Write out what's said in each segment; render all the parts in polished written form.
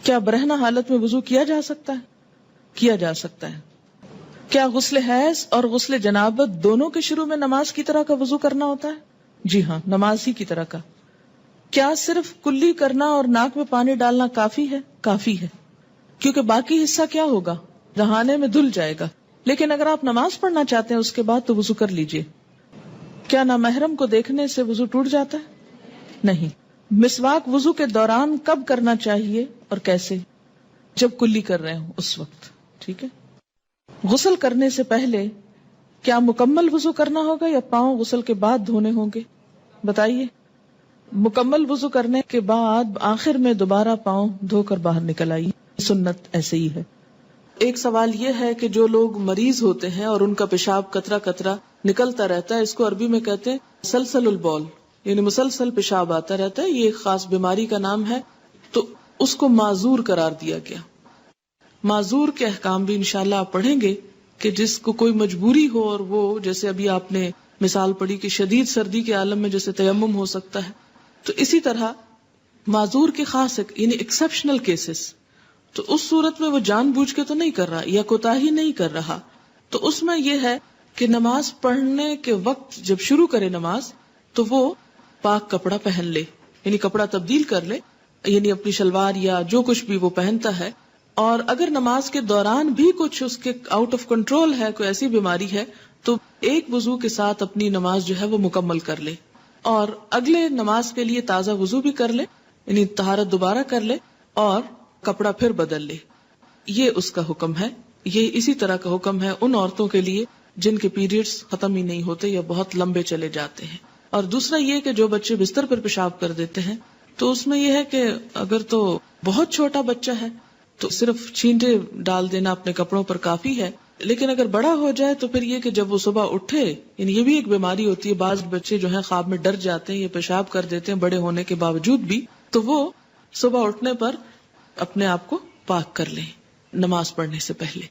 کیا برہنہ حالت میں وضو کیا جا سکتا ہے؟ کیا جا سکتا ہے. کیا غسل حیض اور غسل جنابت دونوں کے شروع میں نماز کی طرح کا وضو کرنا ہوتا ہے؟ جی ہاں، نماز ہی کی طرح کا. کیا صرف کلی کرنا اور ناک میں پانی ڈالنا کافی ہے؟ کافی ہے، کیونکہ باقی حصہ کیا ہوگا؟ نہانے میں دھل جائے گا. لیکن اگر آپ نماز پڑھنا چاہتے ہیں اس کے بعد تو وضو کر لیجئے. کیا نامحرم کو دیکھنے سے وضو ٹوٹ جاتا ہے؟ نہیں. مسواک وضو کے دوران کب کرنا چاہیے اور کیسے؟ جب کلی کر رہے ہوں اس وقت. ٹھیک ہے. غسل کرنے سے پہلے کیا مکمل وضو کرنا ہوگا یا پاؤں غسل کے بعد دھونے ہوں گے؟ بتائیے. مکمل وضو کرنے کے بعد آخر میں دوبارہ پاؤں دھو کر باہر نکل آئیے. سنت ایسے ہی ہے. ایک سوال یہ ہے کہ جو لوگ مریض ہوتے ہیں اور ان کا پیشاب قطرہ قطرہ نکلتا رہتا ہے، اس کو عربی میں کہتے ہیں سلسل البول، یعنی مسلسل پیشاب آتا رہتا ہے. یہ ایک خاص بیماری کا نام ہے. تو اس کو معذور قرار دیا گیا. معذور کے احکام بھی انشاءاللہ آپ پڑھیں گے کہ جس کو کوئی مجبوری ہو، اور وہ جیسے ابھی آپ نے مثال پڑھی کہ شدید سردی کے عالم میں جیسے تیمم ہو سکتا ہے، تو اسی طرح معذور کے خاص یعنی ایکسپشنل کیسز، تو اس صورت میں وہ جان بوجھ کے تو نہیں کر رہا یا کوتاہی نہیں کر رہا. تو اس میں یہ ہے کہ نماز پڑھنے کے وقت جب شروع کرے نماز تو وہ پاک کپڑا پہن لے، یعنی کپڑا تبدیل کر لے، یعنی اپنی شلوار یا جو کچھ بھی وہ پہنتا ہے. اور اگر نماز کے دوران بھی کچھ اس کے آؤٹ آف کنٹرول ہے، کوئی ایسی بیماری ہے، تو ایک وضو کے ساتھ اپنی نماز جو ہے وہ مکمل کر لے، اور اگلے نماز کے لیے تازہ وضو بھی کر لے، یعنی طہارت دوبارہ کر لے اور کپڑا پھر بدل لے. یہ اس کا حکم ہے. یہ اسی طرح کا حکم ہے ان عورتوں کے لیے جن کے پیریڈز ختم ہی نہیں ہوتے یا بہت لمبے چلے جاتے ہیں. اور دوسرا یہ کہ جو بچے بستر پر پیشاب کر دیتے ہیں، تو اس میں یہ ہے کہ اگر تو بہت چھوٹا بچہ ہے تو صرف چھینٹے ڈال دینا اپنے کپڑوں پر کافی ہے. لیکن اگر بڑا ہو جائے تو پھر یہ کہ جب وہ صبح اٹھے، یعنی یہ بھی ایک بیماری ہوتی ہے، بعض بچے جو ہیں خواب میں ڈر جاتے ہیں یا پیشاب کر دیتے ہیں بڑے ہونے کے باوجود بھی، تو وہ صبح اٹھنے پر اپنے آپ کو پاک کر لیں نماز پڑھنے سے پہلے.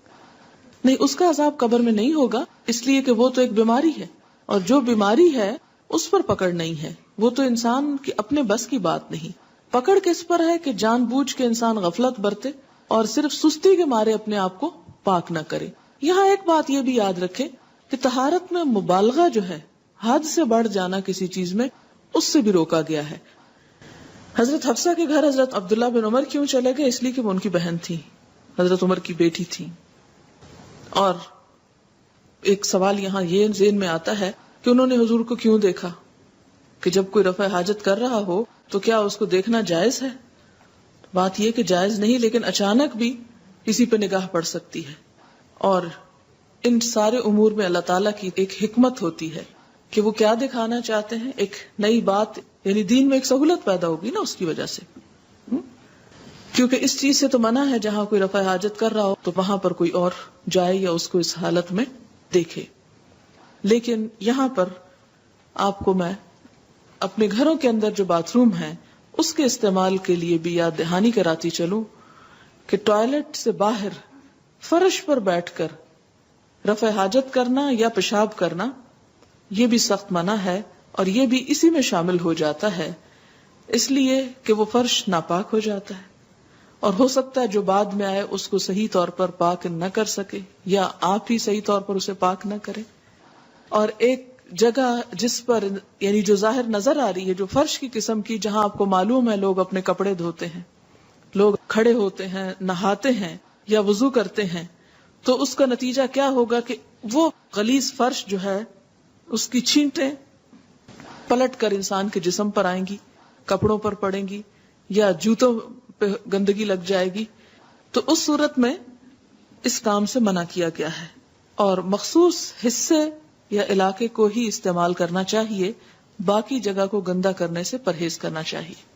نہیں، اس کا عذاب قبر میں نہیں ہوگا، اس لیے کہ وہ تو ایک بیماری ہے، اور جو بیماری ہے اس پر پکڑ نہیں ہے. وہ تو انسان کی اپنے بس کی بات نہیں. پکڑ کس پر ہے کہ جان بوجھ کے انسان غفلت برتے اور صرف سستی کے مارے اپنے آپ کو پاک نہ کرے. یہاں ایک بات یہ بھی یاد رکھے کہ طہارت میں مبالغہ جو ہے، حد سے بڑھ جانا کسی چیز میں، اس سے بھی روکا گیا ہے. حضرت حفصہ کے گھر حضرت عبداللہ بن عمر کیوں چلے گئے؟ اس لیے کہ وہ ان کی بہن تھی، حضرت عمر کی بیٹی تھی. اور ایک سوال یہاں یہ ذہن میں آتا ہے کہ انہوں نے حضور کو کیوں دیکھا؟ کہ جب کوئی رفع حاجت کر رہا ہو تو کیا اس کو دیکھنا جائز ہے؟ بات یہ کہ جائز نہیں، لیکن اچانک بھی کسی پہ نگاہ پڑ سکتی ہے. اور ان سارے امور میں اللہ تعالیٰ کی ایک حکمت ہوتی ہے کہ وہ کیا دکھانا چاہتے ہیں. ایک نئی بات، یعنی دین میں ایک سہولت پیدا ہوگی نا اس کی وجہ سے، کیونکہ اس چیز سے تو منع ہے جہاں کوئی رفع حاجت کر رہا ہو تو وہاں پر کوئی اور جائے یا اس کو اس حالت میں دیکھے. لیکن یہاں پر آپ کو میں اپنے گھروں کے اندر جو باتھ روم ہے اس کے استعمال کے لیے بھی یاد دہانی کراتی چلوں کہ ٹوائلٹ سے باہر فرش پر بیٹھ کر رفع حاجت کرنا یا پیشاب کرنا یہ بھی سخت منع ہے، اور یہ بھی اسی میں شامل ہو جاتا ہے، اس لیے کہ وہ فرش ناپاک ہو جاتا ہے، اور ہو سکتا ہے جو بعد میں آئے اس کو صحیح طور پر پاک نہ کر سکے، یا آپ ہی صحیح طور پر اسے پاک نہ کرے. اور ایک جگہ جس پر یعنی جو ظاہر نظر آ رہی ہے، جو فرش کی قسم کی، جہاں آپ کو معلوم ہے لوگ اپنے کپڑے دھوتے ہیں، لوگ کھڑے ہوتے ہیں، نہاتے ہیں یا وضو کرتے ہیں، تو اس کا نتیجہ کیا ہوگا کہ وہ غلیظ فرش جو ہے اس کی چھینٹیں پلٹ کر انسان کے جسم پر آئیں گی، کپڑوں پر پڑیں گی یا جوتوں پہ گندگی لگ جائے گی. تو اس صورت میں اس کام سے منع کیا گیا ہے، اور مخصوص حصے یا علاقے کو ہی استعمال کرنا چاہیے، باقی جگہ کو گندا کرنے سے پرہیز کرنا چاہیے.